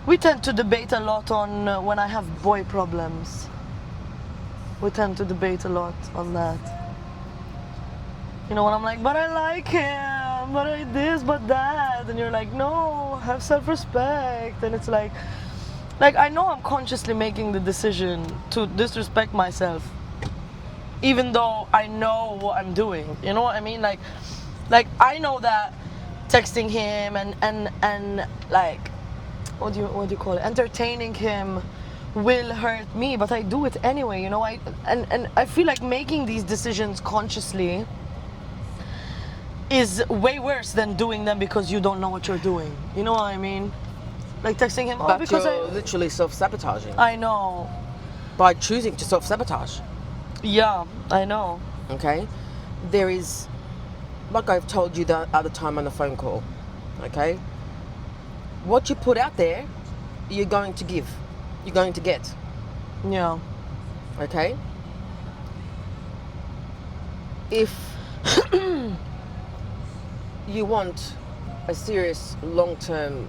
We tend to debate a lot on when I have boy problems. We tend to debate a lot on that. You know, when I'm like, but I like him, but I this, but that, and you're like, no, have self-respect, and it's like I know I'm consciously making the decision to disrespect myself, even though I know what I'm doing. You know what I mean? Like I know that texting him and like what do you call it? Entertaining him will hurt me, but I do it anyway. You know, and I feel like making these decisions consciously is way worse than doing them because you don't know what you're doing. You know what I mean? Like texting him, oh, But because you're literally self-sabotaging I know. by choosing to self-sabotage. Yeah, I know. Okay? There is, like I've told you the other time on the phone call, okay? What you put out there, you're going to give. You're going to get. Yeah. Okay? If you want a serious, long-term,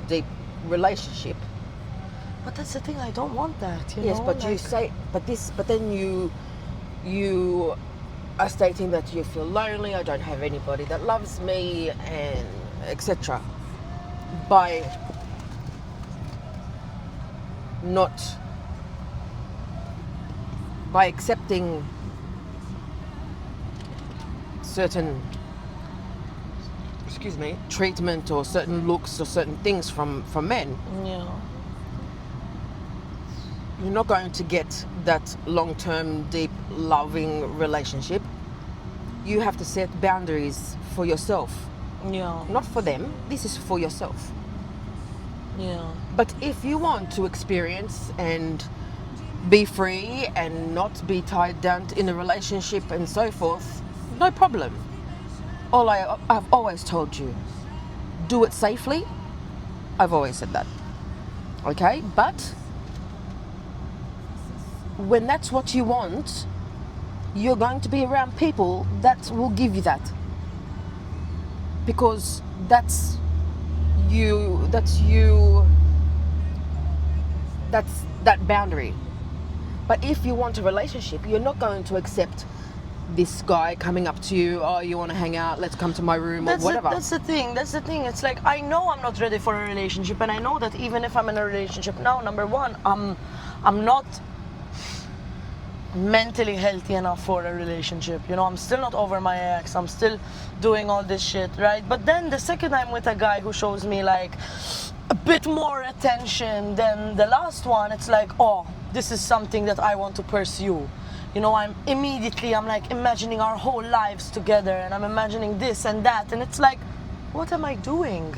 deep relationship, But that's the thing, I don't want that, you yes, know? but you like, say, but then you are stating that you feel lonely. I don't have anybody that loves me, and etc. By not by accepting certain treatment or certain looks or certain things from men, yeah. you're not going to get that long-term, deep, loving relationship. You have to set boundaries for yourself, Yeah. not for them. This is for yourself. Yeah. But if you want to experience and be free and not be tied down in a relationship and so forth, no problem. I've always told you, do it safely. I've always said that. Okay? But when that's what you want, you're going to be around people that will give you that. Because that's that boundary. But if you want a relationship, you're not going to accept this guy coming up to you, oh, you want to hang out, let's come to my room, or whatever. That's the thing. It's like, I know I'm not ready for a relationship, and I know that even if I'm in a relationship now, number one, I'm not mentally healthy enough for a relationship. You know, I'm still not over my ex. I'm still doing all this shit, right? But then the second I'm with a guy who shows me like a bit more attention than the last one, it's like, oh, this is something that I want to pursue. You know, I'm like imagining our whole lives together, and I'm imagining this and that, and it's like, what am I doing?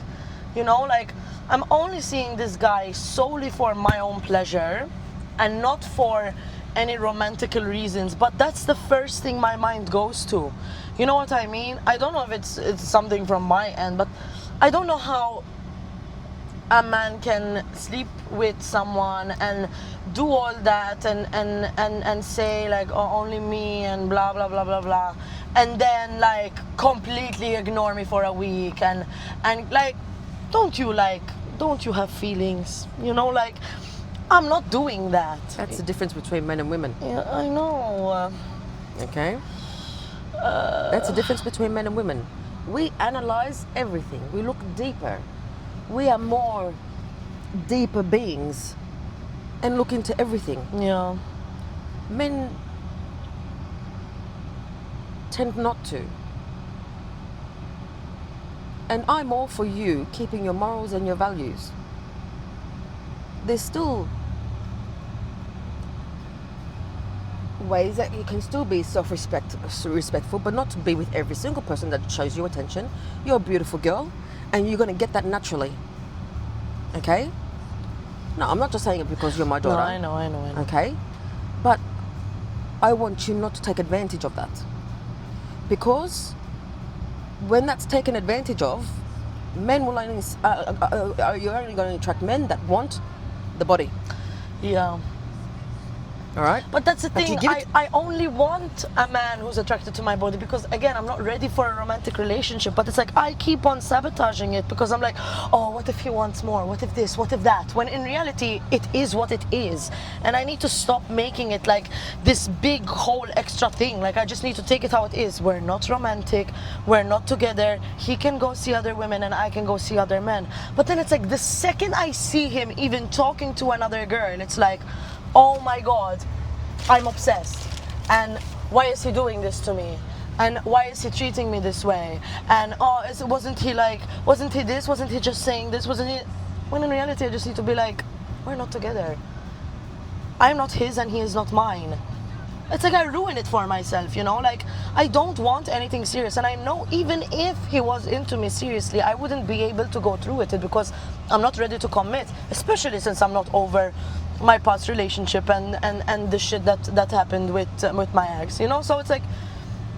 You know, like, I'm only seeing this guy solely for my own pleasure and not for any romantical reasons, but that's the first thing my mind goes to. You know what I mean? I don't know if it's something from my end, but I don't know how a man can sleep with someone and do all that and say like, oh, only me and blah blah blah blah blah, and then like completely ignore me for a week, and like, don't you have feelings? You know, like, I'm not doing that. That's the difference between men and women. Yeah, I know. Okay? That's the difference between men and women. We analyze everything. We look deeper. We are more deeper beings and look into everything. Yeah. Men tend not to. And I'm all for you keeping your morals and your values. There's still ways that you can still be respectful, but not to be with every single person that shows you attention. You're a beautiful girl, and you're going to get that naturally. Okay? No, I'm not just saying it because you're my daughter. No, I know. Okay? But I want you not to take advantage of that. Because when that's taken advantage of, men will only, you're only going to attract men that want the body. Yeah. All right. But that's the But you thing, give it- I only want a man who's attracted to my body because, again, I'm not ready for a romantic relationship. But it's like I keep on sabotaging it because I'm like, oh, what if he wants more? What if this? What if that? When in reality, it is what it is. And I need to stop making it like this big whole extra thing. Like, I just need to take it how it is. We're not romantic. We're not together. He can go see other women and I can go see other men. But then it's like the second I see him even talking to another girl, it's like, oh my God, I'm obsessed. And why is he doing this to me? And why is he treating me this way? And wasn't he this? Wasn't he just saying this? Wasn't he? When in reality, I just need to be like, we're not together. I'm not his and he is not mine. It's like I ruin it for myself, you know? Like, I don't want anything serious. And I know even if he was into me seriously, I wouldn't be able to go through with it because I'm not ready to commit, especially since I'm not over my past relationship and the shit that happened with my ex, you know? So it's like,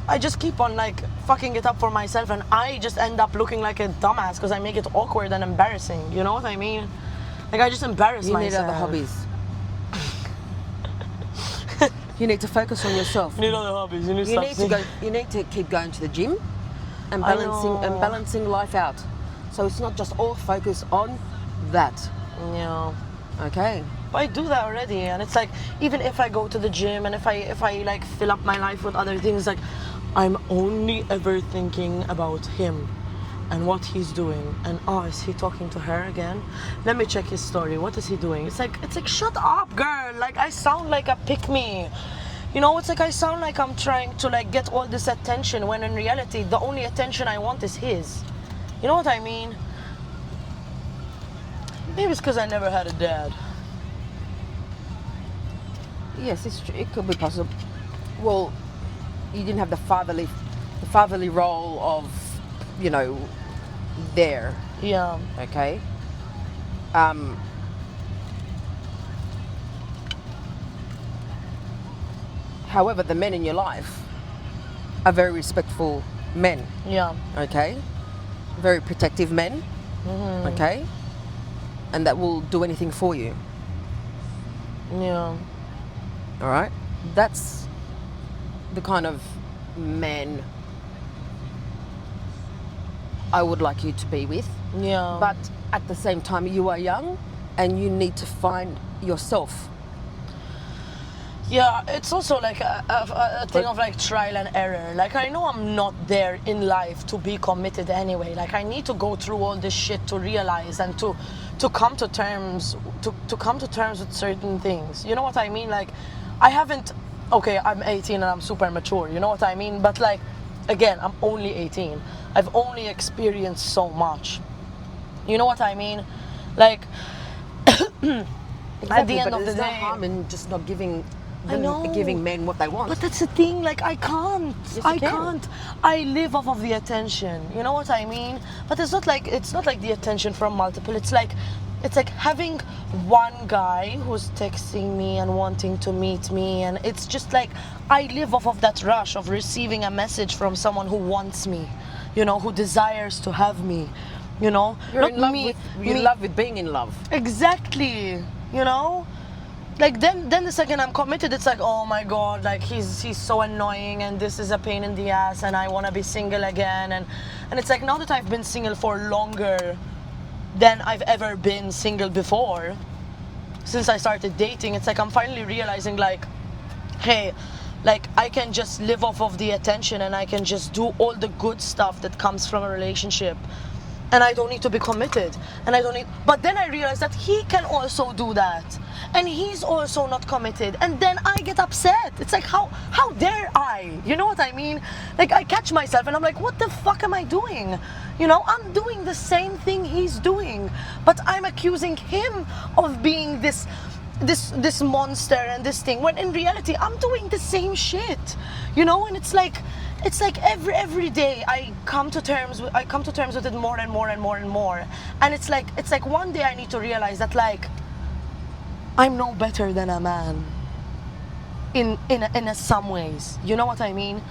I just keep on like fucking it up for myself and I just end up looking like a dumbass because I make it awkward and embarrassing, you know what I mean? Like, I just embarrass You need myself. other hobbies. You need to focus on yourself. You need other hobbies. You need You stuff need to go. You need to keep going to the gym, and I balancing life out. So it's not just all focus on that. Yeah. Okay. But I do that already, and it's like even if I go to the gym and if I like fill up my life with other things, like I'm only ever thinking about him and what he's doing. And is he talking to her again? Let me check his story. What is he doing? It's like shut up, girl. Like, I sound like a pick me. You know, it's like I sound like I'm trying to like get all this attention when in reality the only attention I want is his. You know what I mean? Maybe it's because I never had a dad. Yes, it could be possible. Well, you didn't have the fatherly role of, you know, there. Yeah. Okay. However, the men in your life are very respectful men. Yeah. Okay. Very protective men. Mm-hmm. Okay. And that will do anything for you. Yeah. All right. That's the kind of men I would like you to be with. Yeah. But at the same time, you are young and you need to find yourself. Yeah, it's also like a thing of like trial and error. Like, I know I'm not there in life to be committed anyway. Like, I need to go through all this shit to realize and to come to terms to come to terms with certain things. You know what I mean? Like, I haven't. Okay, I'm 18 and I'm super mature. You know what I mean? But like, again, I'm only 18. I've only experienced so much. You know what I mean? Like, at the end of the there's no day, harm in just not giving I know. giving men what they want. But that's the thing, like, I can't. Yes, I you can. can't. I live off of the attention. You know what I mean? But it's not like the attention from multiple. It's like having one guy who's texting me and wanting to meet me, and it's just like I live off of that rush of receiving a message from someone who wants me, you know, who desires to have me, you know. You're in love with being in love. Exactly, you know. Like, then the second I'm committed, it's like, oh my God, like he's so annoying and this is a pain in the ass and I want to be single again, and it's like, now that I've been single for longer than I've ever been single before, since I started dating, it's like I'm finally realizing, like, hey, like, I can just live off of the attention and I can just do all the good stuff that comes from a relationship. And I don't need to be committed. But then I realized that he can also do that. And he's also not committed. And then I get upset. It's like, how dare I? You know what I mean? Like, I catch myself and I'm like, what the fuck am I doing? You know, I'm doing the same thing he's doing. But I'm accusing him of being this monster and this thing, when in reality I'm doing the same shit, you know. And it's like every day I come to terms with it more and more and more and more. And it's like one day I need to realize that, like, I'm no better than a man in some ways, you know what I mean?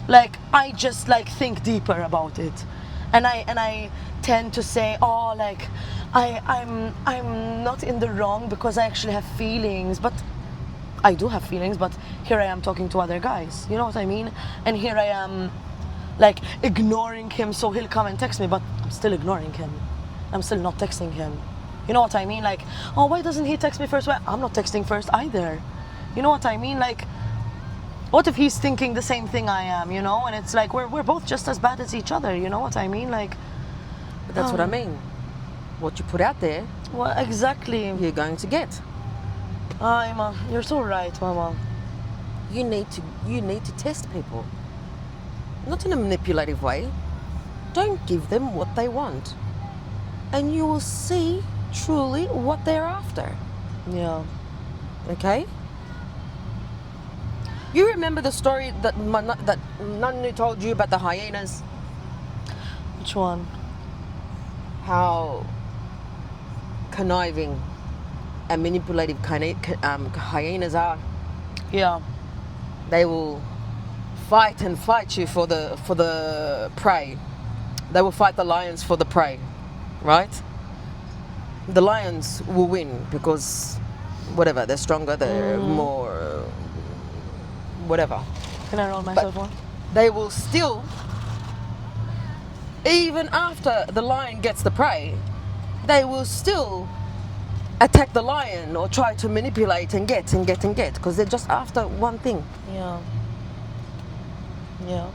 Like, I just like think deeper about it, and I tend to say, oh, like, I'm not in the wrong because I actually have feelings. But I do have feelings, but here I am talking to other guys. You know what I mean? And here I am, like, ignoring him so he'll come and text me, but I'm still ignoring him. I'm still not texting him. You know what I mean? Like, oh, why doesn't he text me first? Well, I'm not texting first either. You know what I mean? Like, what if he's thinking the same thing I am, you know? And it's like, we're both just as bad as each other, you know what I mean? Like, But that's what I mean. What you put out there, well, exactly. you're going to get. Ima, you're so right, Mama. You need to test people. Not in a manipulative way. Don't give them what they want. And you will see truly what they're after. Yeah. Okay? You remember the story that Nanu told you about the hyenas? Which one? How conniving and manipulative hyenas are. Yeah. They will fight you for the prey. They will fight the lions for the prey, right? The lions will win because whatever, they're stronger, they're more whatever. Can I roll myself one? They will still, even after the lion gets the prey, they will still attack the lion or try to manipulate and get because they're just after one thing. Yeah. Yeah.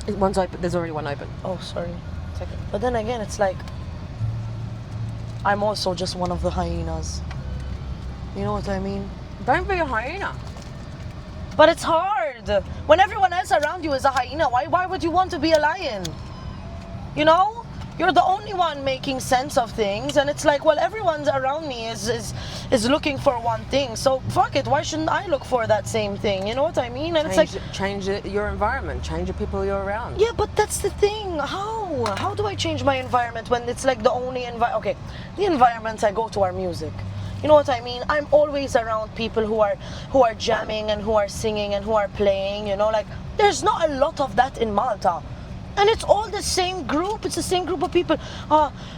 One's open. There's already one open. Oh, sorry. Second. But then again, it's like, I'm also just one of the hyenas. You know what I mean? Don't be a hyena. But it's hard. When everyone else around you is a hyena, why would you want to be a lion? You know? You're the only one making sense of things, and it's like, well, everyone's around me is looking for one thing. So fuck it. Why shouldn't I look for that same thing? You know what I mean? And Change your environment. Change the people you're around. yeah, but that's the thing. How do I change my environment when it's like the only okay, the environments I go to are music. You know what I mean? I'm always around people who are jamming and who are singing and who are playing, you know, like there's not a lot of that in Malta. And it's all the same group. It's the same group of people.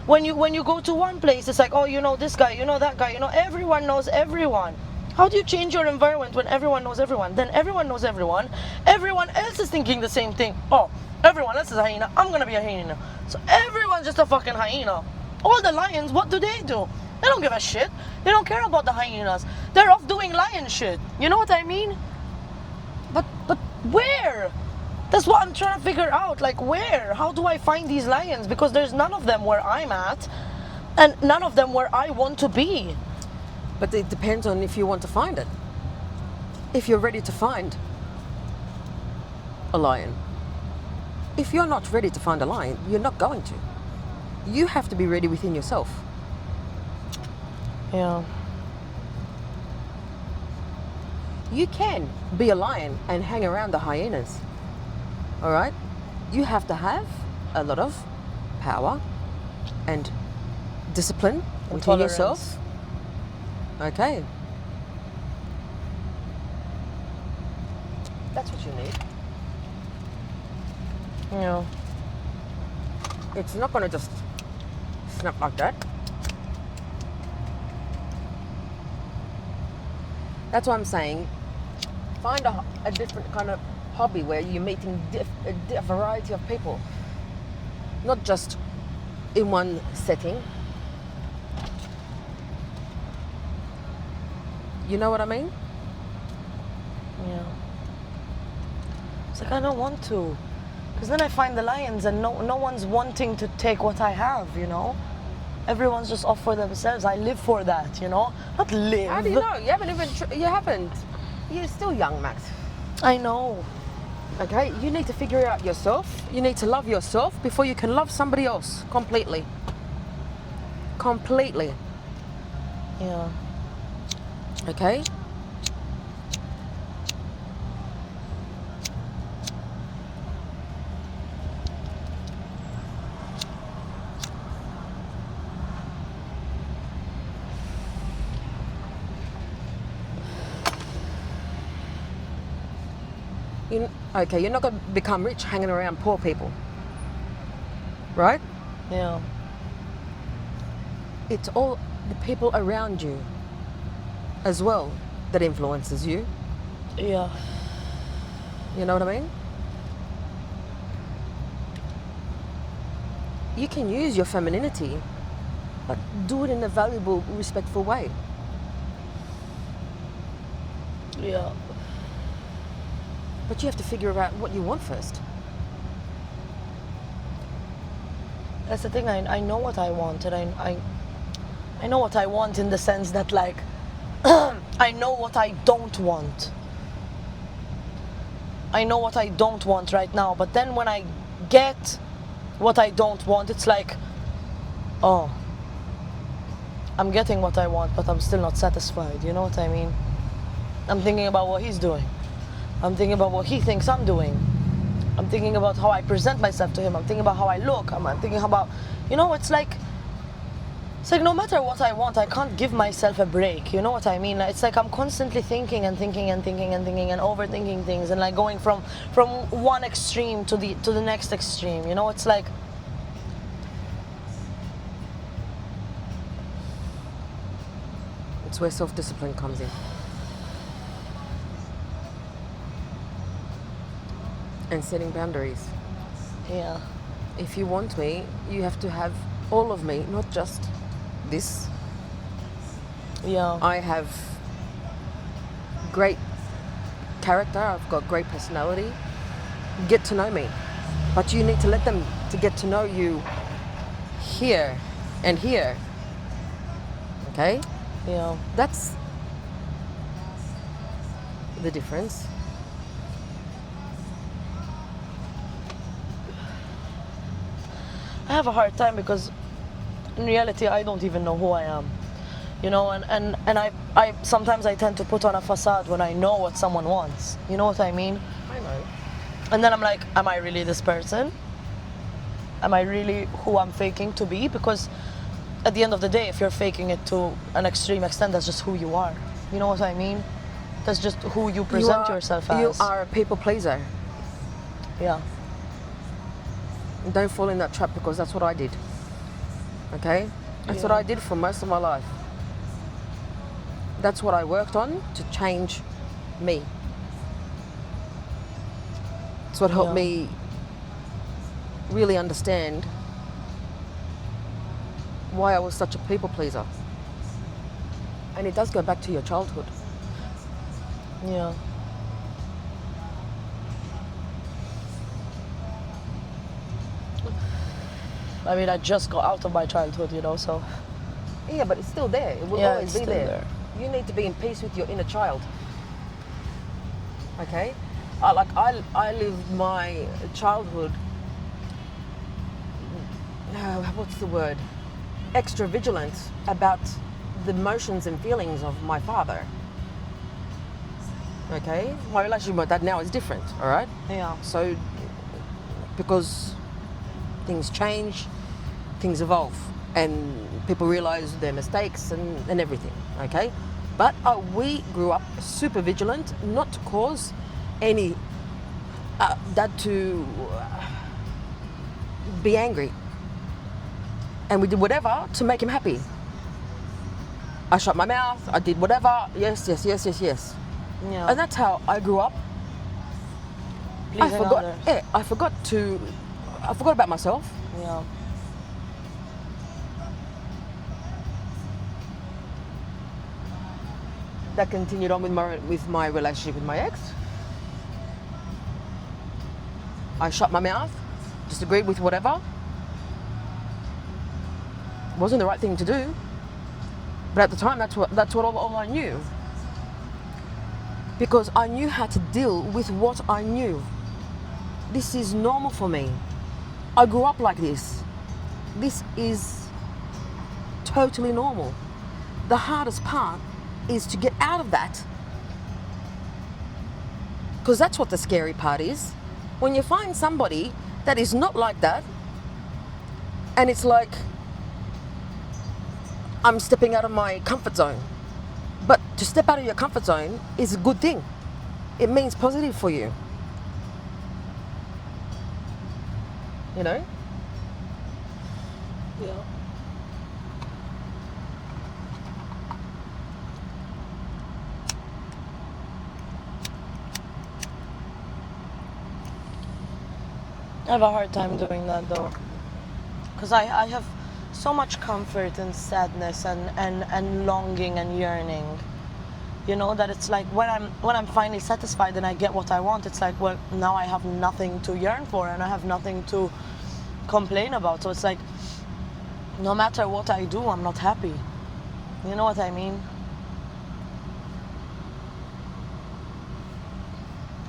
When you go to one place, it's like, oh, you know this guy, you know that guy, you know, everyone knows everyone. How do you change your environment when everyone knows everyone? Then everyone knows everyone. Everyone else is thinking the same thing. Oh, everyone else is a hyena. I'm gonna be a hyena. So everyone's just a fucking hyena. All the lions, what do? They don't give a shit. They don't care about the hyenas. They're off doing lion shit. You know what I mean? But where? That's what I'm trying to figure out. Like, where? How do I find these lions? Because there's none of them where I'm at, and none of them where I want to be. But it depends on if you want to find it. If you're ready to find a lion. If you're not ready to find a lion, you're not going to. You have to be ready within yourself. Yeah. You can be a lion and hang around the hyenas. All right? You have to have a lot of power and discipline within tolerance. yourself. Okay. That's what you need. Yeah. It's not going to just snap like that. That's what I'm saying. Find a different kind of hobby where you're meeting a variety of people. Not just in one setting. You know what I mean? Yeah. It's like, I don't want to. Because then I find the lions and no one's wanting to take what I have, you know? Everyone's just off for themselves. I live for that, you know? Not live. How do you know? You haven't even, you haven't. You're still young, Max. I know. Okay, you need to figure it out yourself. You need to love yourself before you can love somebody else completely. Completely. Yeah. Okay? Okay, you're not going to become rich hanging around poor people. Right? Yeah. It's all the people around you. as well that influences you. Yeah. You know what I mean? You can use your femininity, but do it in a valuable, respectful way. Yeah. But you have to figure out what you want first. That's the thing. I know what I want, and I know what I want in the sense that, like, I know what I don't want. I know what I don't want right now, but then when I get what I don't want, it's like, oh, I'm getting what I want, but I'm still not satisfied. You know what I mean? I'm thinking about what he's doing. I'm thinking about what he thinks I'm doing. I'm thinking about how I present myself to him. I'm thinking about how I look. I'm thinking about, you know, it's like no matter what I want, I can't give myself a break. You know what I mean? It's like I'm constantly thinking and thinking and thinking and thinking and overthinking things, and like going from one extreme to the next extreme. You know, it's like It's where self-discipline comes in. And setting boundaries. yeah, If you want me, you have to have all of me, not just this. yeah, I have great character, I've got great personality. Get to know me. But you need to let them to get to know you here and here. Okay? yeah. That's the difference. I have a hard time because in reality I don't even know who I am. You know, and I sometimes I tend to put on a facade when I know what someone wants. You know what I mean? I know. And then I'm like, am I really this person? Am I really who I'm faking to be? Because at the end of the day, if you're faking it to an extreme extent, that's just who you are. You know what I mean? That's just who you present yourself as. You are a people pleaser. Yeah. Don't fall in that trap, because that's what I did. Okay? That's what Yeah. I did for most of my life. That's what I worked on to change me. It's what helped Yeah. me really understand why I was such a people pleaser. And it does go back to your childhood. Yeah. I mean, I just got out of my childhood, you know, so Yeah, but it's still there. It will Yeah, always it's be still there. there. You need to be in peace with your inner child. Okay? I lived my childhood, what's the word? Extra vigilant about the emotions and feelings of my father. Okay? My relationship with my dad now is different, all right? yeah. So, because things change, things evolve, and people realize their mistakes and everything, okay? But we grew up super vigilant, not to cause any dad to be angry. And we did whatever to make him happy. I shut my mouth, I did whatever, yes, yes, yes, yes, yes. Yeah. And that's how I grew up. Pleasing others. I forgot about myself. Yeah. That continued on with my relationship with my ex. I shut my mouth, disagreed with whatever. Wasn't the right thing to do. But at the time, that's what all I knew. Because I knew how to deal with what I knew. This is normal for me. I grew up like this. This is totally normal. The hardest part is to get out of that. Because that's what the scary part is. When you find somebody that is not like that, and it's like, I'm stepping out of my comfort zone. But to step out of your comfort zone is a good thing. It means positive for you. You know? Yeah. I have a hard time doing that though, because I have so much comfort and sadness and longing and yearning. You know, that it's like when I'm finally satisfied and I get what I want, it's like, well, now I have nothing to yearn for and I have nothing to complain about. So it's like, no matter what I do, I'm not happy. You know what I mean?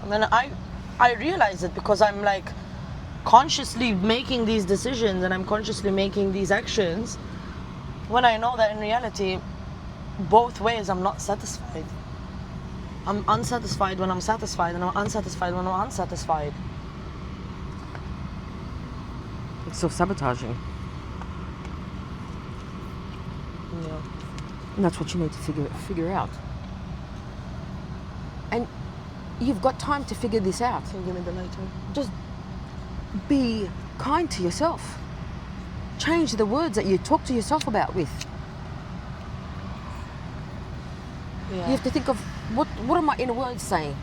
And then I realize it because I'm like consciously making these decisions and I'm consciously making these actions when I know that in reality, both ways I'm not satisfied. I'm unsatisfied when I'm satisfied and I'm unsatisfied when I'm unsatisfied. It's self-sabotaging. Yeah. And that's what you need to figure out. And you've got time to figure this out. Can you give me the lighter? Just be kind to yourself. Change the words that you talk to yourself about with. Yeah. You have to think of what are my inner words saying?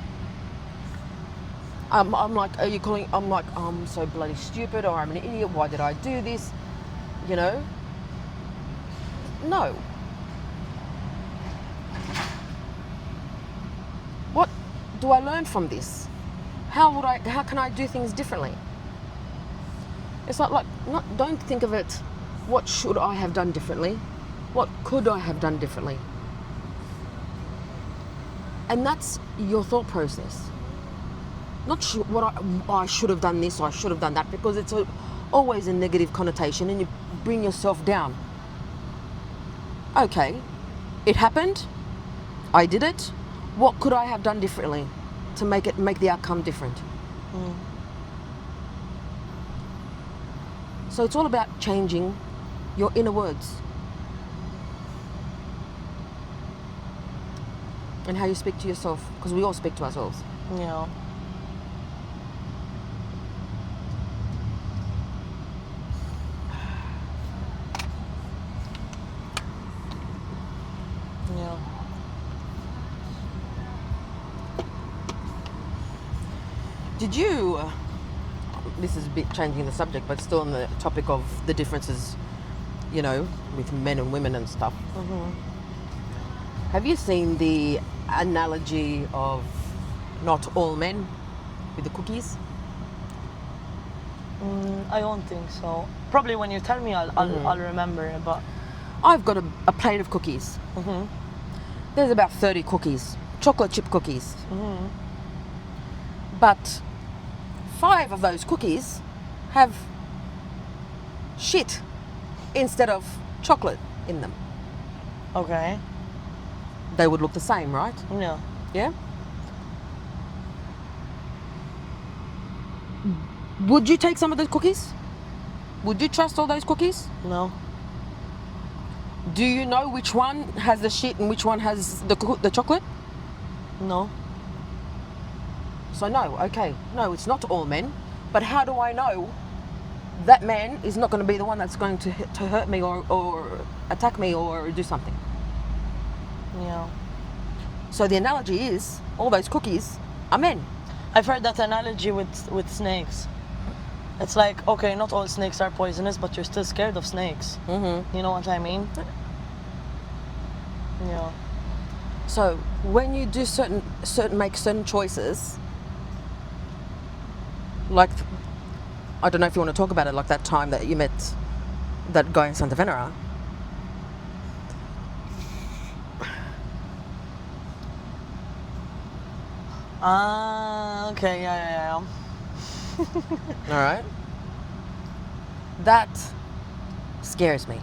I'm like, are you calling? I'm like, I'm so bloody stupid, or I'm an idiot. Why did I do this? You know? No. What do I learn from this? How can I do things differently? It's not, don't think of it, what should I have done differently? What could I have done differently? And that's your thought process. Not I should have done this, or I should have done that, because it's always a negative connotation and you bring yourself down. Okay, it happened, I did it, what could I have done differently to make the outcome different? So it's all about changing your inner words and how you speak to yourself, because we all speak to ourselves. Yeah. Yeah. Did you, this is a bit changing the subject, but still on the topic of the differences, you know, with men and women and stuff. Have you seen the analogy of not all men with the cookies? I don't think so. Probably when you tell me, I'll remember it. But I've got a plate of cookies. There's about 30 cookies, chocolate chip cookies. But 5 of those cookies have shit instead of chocolate in them. okay. They would look the same, right? Yeah. Yeah? Would you take some of those cookies? Would you trust all those cookies? No. Do you know which one has the shit and which one has the chocolate? No. So no, okay. No, it's not all men. But how do I know that man is not going to be the one that's going to hurt me or attack me or do something? Yeah. So the analogy is, all those cookies are men. I've heard that analogy with snakes. It's like, okay, not all snakes are poisonous, but you're still scared of snakes. You know what I mean? Yeah. So when you do make certain choices, like, I don't know if you want to talk about it, like that time that you met that guy in Santa Venera. Okay, yeah. All right. That scares me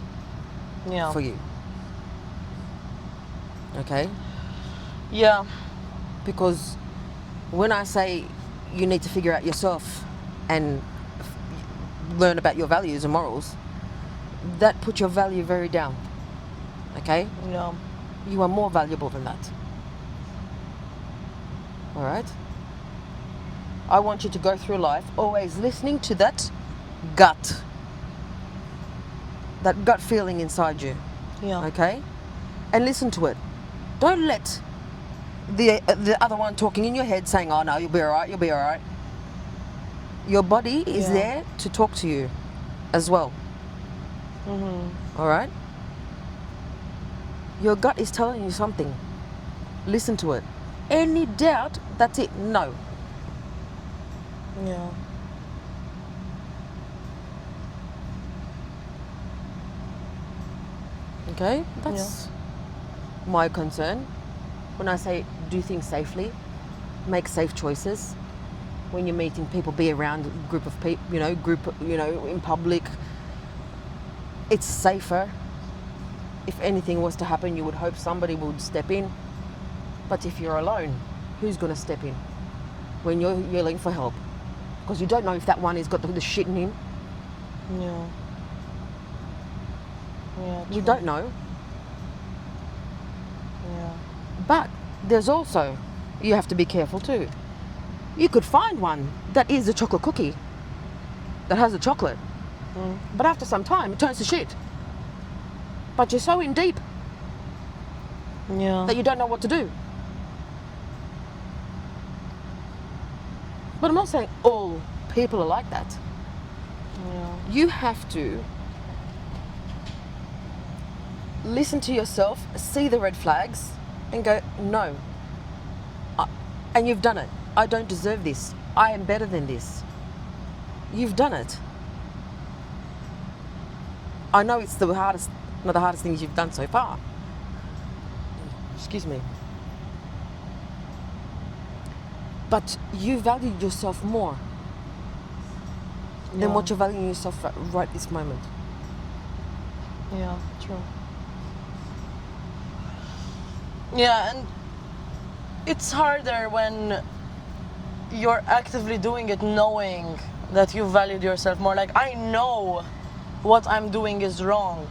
Yeah. for you. Okay? Yeah. Because when I say you need to figure out yourself and learn about your values and morals, that puts your value very down. Okay? Yeah. You are more valuable than that. All right? I want you to go through life always listening to that gut feeling inside you. Yeah. Okay? And listen to it. Don't let the other one talking in your head saying, oh no, you'll be all right. Your body is Yeah. there to talk to you as well. All right? Your gut is telling you something. Listen to it. Any doubt, that's it. No. Yeah. Okay? That's my concern. When I say do things safely, make safe choices. When you're meeting people, be around a group of people, in public. It's safer. If anything was to happen, you would hope somebody would step in. But if you're alone, who's going to step in when you're yelling for help? Because you don't know if that one has got the shit in him. Yeah. Yeah. You true. don't know. Yeah. But there's also, you have to be careful too. You could find one that is a chocolate cookie, that has the chocolate. But after some time, it turns to shit. But you're so in deep Yeah. that you don't know what to do. But I'm not saying all people are like that. Yeah. You have to listen to yourself, see the red flags, and go, no. And you've done it. I don't deserve this. I am better than this. You've done it. I know it's the hardest, one of the hardest things you've done so far. Excuse me. But you valued yourself more than Yeah. what you're valuing yourself right this moment. Yeah, true. Yeah, and it's harder when you're actively doing it knowing that you valued yourself more. Like, I know what I'm doing is wrong.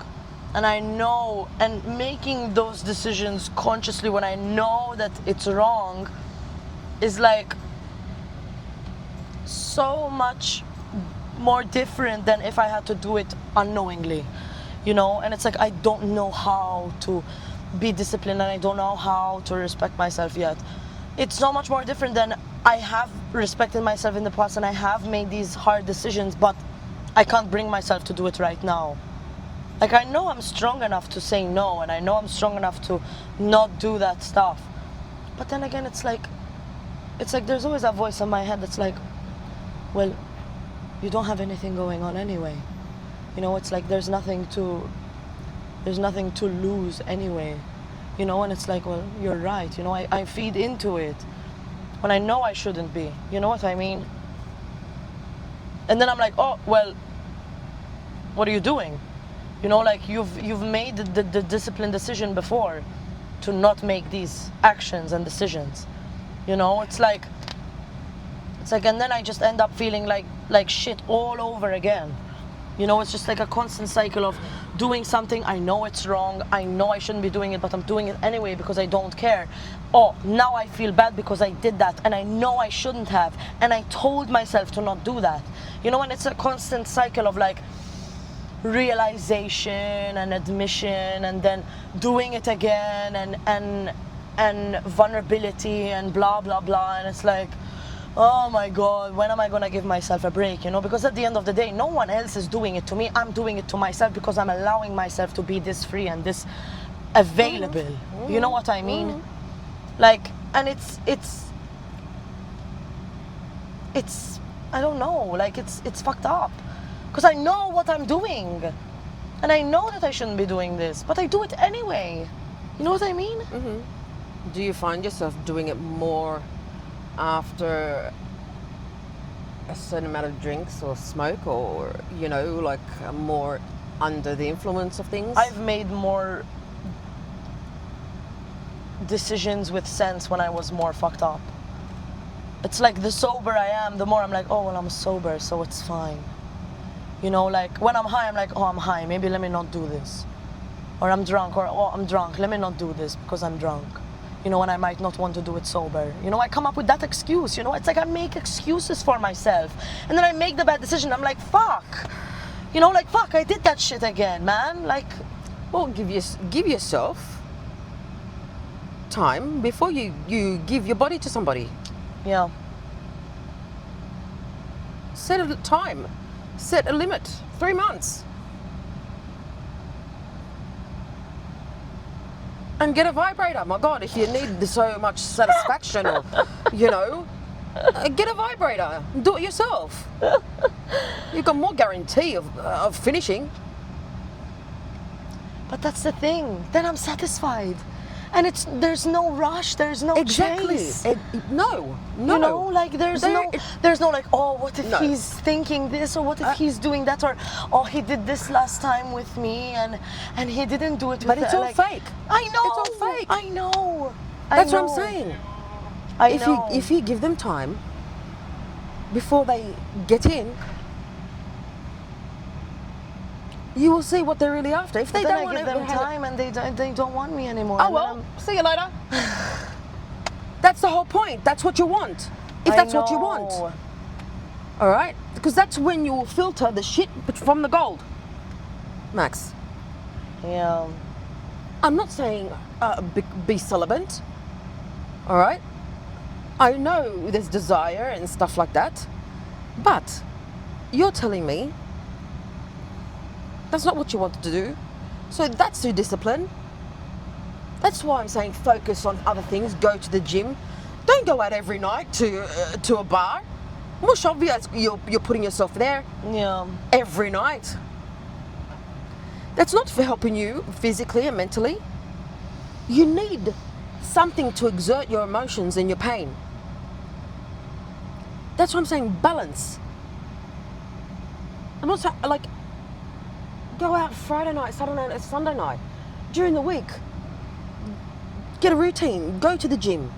And I know, and making those decisions consciously when I know that it's wrong is like so much more different than if I had to do it unknowingly, and it's like I don't know how to be disciplined and I don't know how to respect myself yet. It's so much more different than I have respected myself in the past and I have made these hard decisions, but I can't bring myself to do it right now. Like, I know I'm strong enough to say no, and I know I'm strong enough to not do that stuff, but then again it's like there's always a voice in my head that's like, well, you don't have anything going on anyway. It's like there's nothing to lose anyway. And it's like, well, you're right. I feed into it when I know I shouldn't be. You know what I mean? And then I'm like, oh, well, what are you doing? Like you've made the disciplined decision before to not make these actions and decisions. It's like, and then I just end up feeling like shit all over again. It's just like a constant cycle of doing something. I know it's wrong. I know I shouldn't be doing it, but I'm doing it anyway because I don't care. Oh, now I feel bad because I did that, and I know I shouldn't have, and I told myself to not do that. And it's a constant cycle of like realization and admission, and then doing it again, and vulnerability and blah blah blah, and it's like, oh my god, when am I gonna give myself a break? Because at the end of the day, no one else is doing it to me. I'm doing it to myself because I'm allowing myself to be this free and this available. You know what I mean? Like, and it's I don't know, like it's fucked up because I know what I'm doing and I know that I shouldn't be doing this, but I do it anyway. You know what I mean? Do you find yourself doing it more after a certain amount of drinks or smoke, or like more under the influence of things? I've made more decisions with sense when I was more fucked up. It's like the sober I am, the more I'm like, oh well, I'm sober, so it's fine. Like when I'm high, I'm like, oh, I'm high, maybe let me not do this. Or I'm drunk, or oh, I'm drunk, let me not do this because I'm drunk. And I might not want to do it sober. I come up with that excuse. It's like I make excuses for myself. And then I make the bad decision. I'm like, fuck. Fuck, I did that shit again, man. Like, well, give yourself time before you give your body to somebody. yeah. set a time, set a limit. 3 months. And get a vibrator. My God, if you need so much satisfaction or, you know, get a vibrator. Do it yourself. You've got more guarantee of finishing. But that's the thing. Then I'm satisfied. And there's no rush, there's no Exactly. chase. No. You know, like there's no like, oh, what if No. he's thinking this, or what if he's doing that, or oh, he did this last time with me and he didn't do it with But it's all like, fake. I know. It's all fake. I know. That's I what I'm know. saying. I If know. you give them time before they get in, you will see what they're really after. If they Then don't I want give to them time and they don't want me anymore. Oh And well, then see you later. That's the whole point. That's what you want. If I that's what you want. know. All right? Because that's when you will filter the shit from the gold. Max, Yeah. I'm not saying be celibate. All right? I know there's desire and stuff like that. But you're telling me that's not what you want to do. So that's your discipline. That's why I'm saying focus on other things. Go to the gym. Don't go out every night to a bar. Much obvious you're putting yourself there Yeah. every night. That's not for helping you physically and mentally. You need something to exert your emotions and your pain. That's what I'm saying, balance. I'm not saying, like, go out Friday night, Saturday night, Sunday night. During the week, get a routine, go to the gym,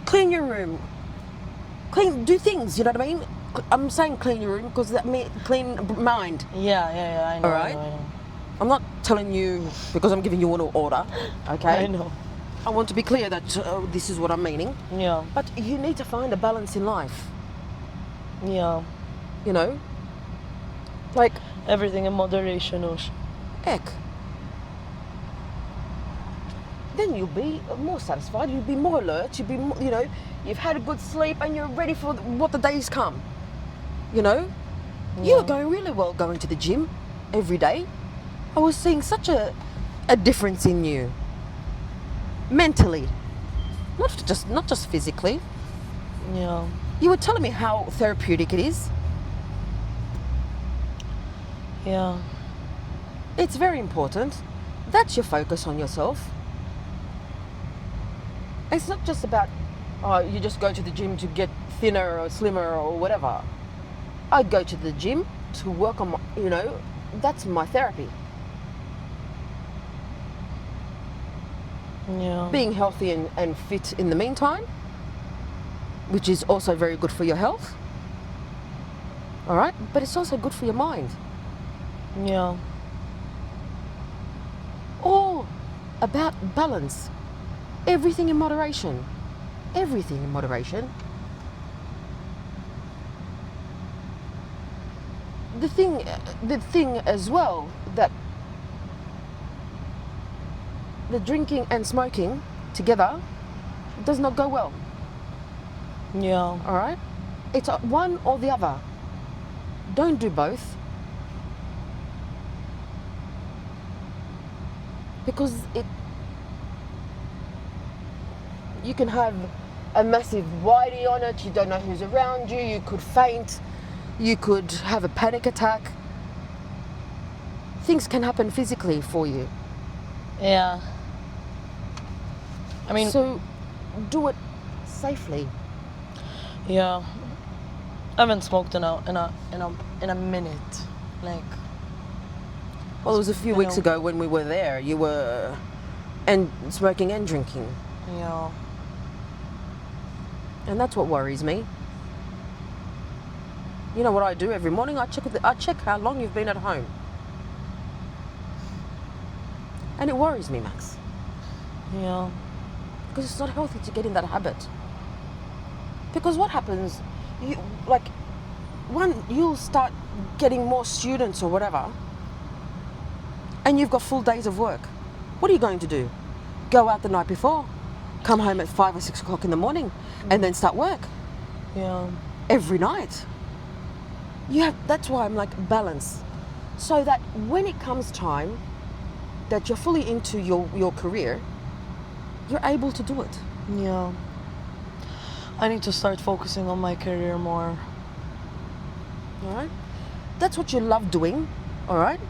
clean your room, do things, you know what I mean? I'm saying clean your room because that means clean mind. Yeah, I know. All right. I know. I'm not telling you because I'm giving you an order, okay? I know. I want to be clear that this is what I'm meaning. Yeah. But you need to find a balance in life, Yeah. you know? Like, Everything in moderation, Ush. heck. Then you'll be more satisfied, you'll be more alert, you'll be more, you know, you've had a good sleep and you're ready for what the days come. You know? You were going really well going to the gym every day. I was seeing such a difference in you. Mentally. Not just physically. Yeah. You were telling me how therapeutic it is. Yeah. It's very important. That's your focus on yourself. It's not just about, oh, you just go to the gym to get thinner or slimmer or whatever. I go to the gym to work on my, you know, that's my therapy. Yeah. Being healthy and fit in the meantime, which is also very good for your health. All right? But it's also good for your mind. Yeah. All about balance. Everything in moderation. Everything in moderation. The thing as well that the drinking and smoking together does not go well. Yeah. All right? It's one or the other. Don't do both. Because you can have a massive whitey on it, you don't know who's around you, you could faint, you could have a panic attack. Things can happen physically for you. Yeah. I mean, So do it safely. yeah. I haven't smoked in a minute. Like, Well, it was a few I weeks know. ago when we were there, you were smoking and drinking. yeah. And that's what worries me. You know what I do every morning? I check how long you've been at home. And it worries me, Max, Yeah. because it's not healthy to get in that habit. Because what happens, you'll start getting more students or whatever, and you've got full days of work. What are you going to do? Go out the night before, come home at 5 or 6 o'clock in the morning, and then start work Yeah. every night. That's why I'm like balance, so that when it comes time that you're fully into your career, you're able to do it. Yeah. I need to start focusing on my career more. All right, that's what you love doing. All right,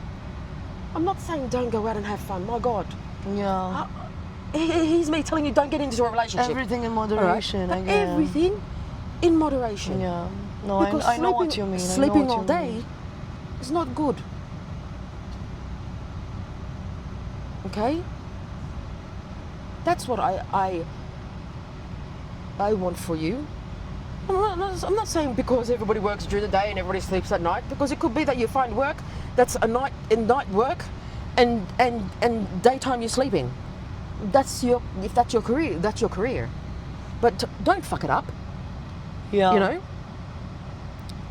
I'm not saying don't go out and have fun. My God, Yeah. here's me telling you don't get into a relationship. Everything in All right? moderation. But Again. everything in moderation. Yeah. No, I know what you mean. I know Sleeping what all you day mean. is not good. Okay? That's what I want for you. I'm not saying because everybody works during the day and everybody sleeps at night, because it could be that you find work that's night work and daytime you're sleeping. If that's your career, that's your career. But don't fuck it up. Yeah. You know?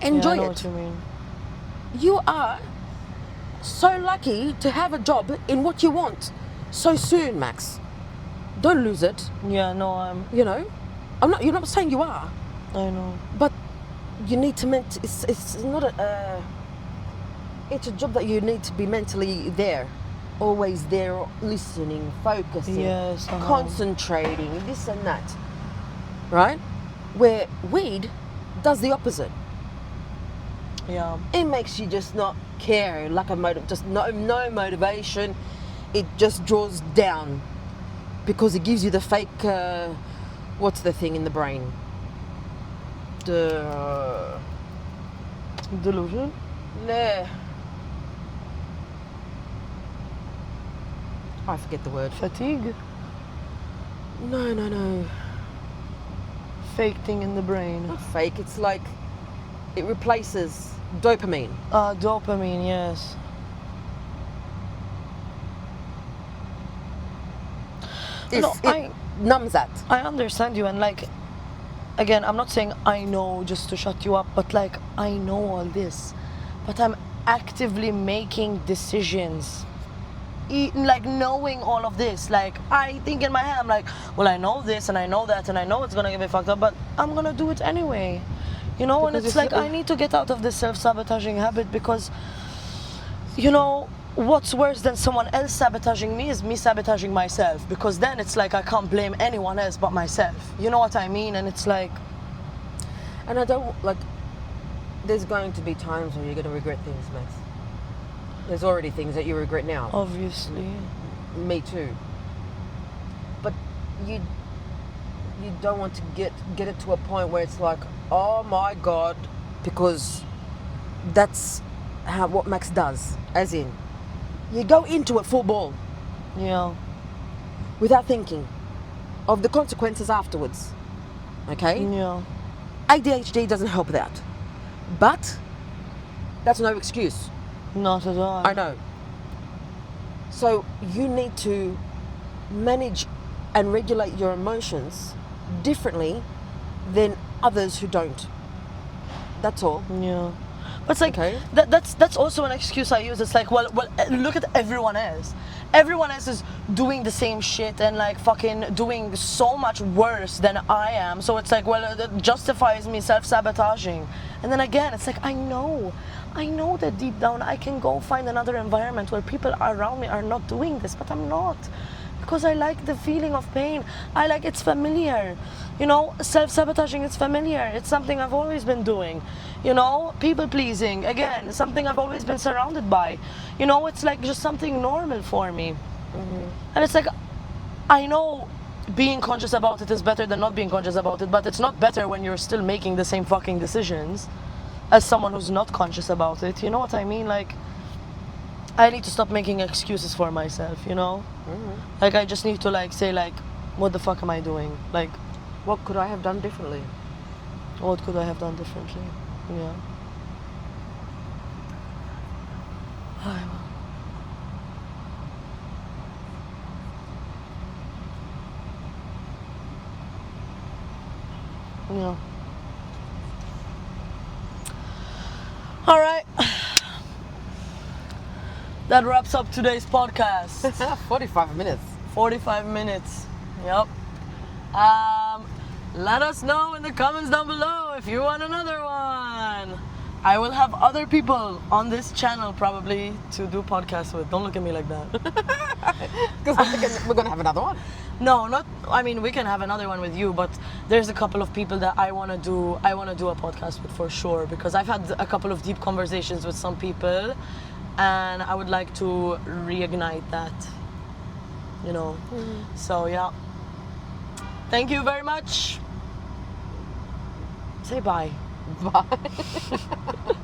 Enjoy I know it. what you mean. You are so lucky to have a job in what you want so soon, Max. Don't lose it. Yeah, no, You know, you're not saying you are, I know. but you need to it's not it's a job that you need to be mentally there, always there, listening, focusing, Yes, concentrating, this and that, right? Where weed does the opposite. Yeah. It makes you just not care, like just no motivation. It just draws down because it gives you the fake. What's the thing in the brain? The Delusion? nah. I forget the word. Fatigue? No. Fake thing in the brain. Not fake. It's like it replaces dopamine. Dopamine, yes. It numbs that. I understand you, and like, again, I'm not saying I know just to shut you up, but like, I know all this, but I'm actively making decisions. Like, knowing all of this, like, I think in my head, I'm like, well, I know this and I know that and I know it's gonna get me fucked up, but I'm gonna do it anyway. You know, and Because it's it's- like, I need to get out of this self-sabotaging habit, because, you know, what's worse than someone else sabotaging me is me sabotaging myself, because then it's like I can't blame anyone else but myself. You know what I mean? And it's like, And I don't like. There's going to be times when you're going to regret things, Max. There's already things that you regret now. obviously, Me too. But you don't want to get it to a point where it's like, oh my God, because that's what Max does. As in, you go into it full ball yeah, without thinking of the consequences afterwards. Okay? yeah, ADHD doesn't help that. But that's no excuse. not at all. I know. So you need to manage and regulate your emotions differently than others who don't. That's all. Yeah, but it's like, Okay. that's also an excuse I use. It's like, well, look at everyone else. Everyone else is doing the same shit and like fucking doing so much worse than I am. So it's like, well, that justifies me self-sabotaging. And then again, it's like, I know that deep down I can go find another environment where people around me are not doing this, but I'm not. Because I like the feeling of pain. I like, it's familiar. You know, self-sabotaging, it's familiar. It's something I've always been doing. You know, people pleasing, again, something I've always been surrounded by. You know, it's like just something normal for me. And it's like, I know being conscious about it is better than not being conscious about it, but it's not better when you're still making the same fucking decisions as someone who's not conscious about it. You know what I mean? Like, I need to stop making excuses for myself, you know? Like, I just need to like say like, what the fuck am I doing? Like, What could I have done differently? what could I have done differently? Yeah. Yeah. All right. That wraps up today's podcast. 45 minutes. 45 minutes. Yep. Let us know in the comments down below if you want another one. I will have other people on this channel probably to do podcasts with. Don't look at me like that. Because we're going to have another one. No, not. I mean, we can have another one with you, but there's a couple of people that I want to do. I want to do a podcast with for sure, because I've had a couple of deep conversations with some people, and I would like to reignite that. You know. So yeah. Thank you very much. Say bye. Bye.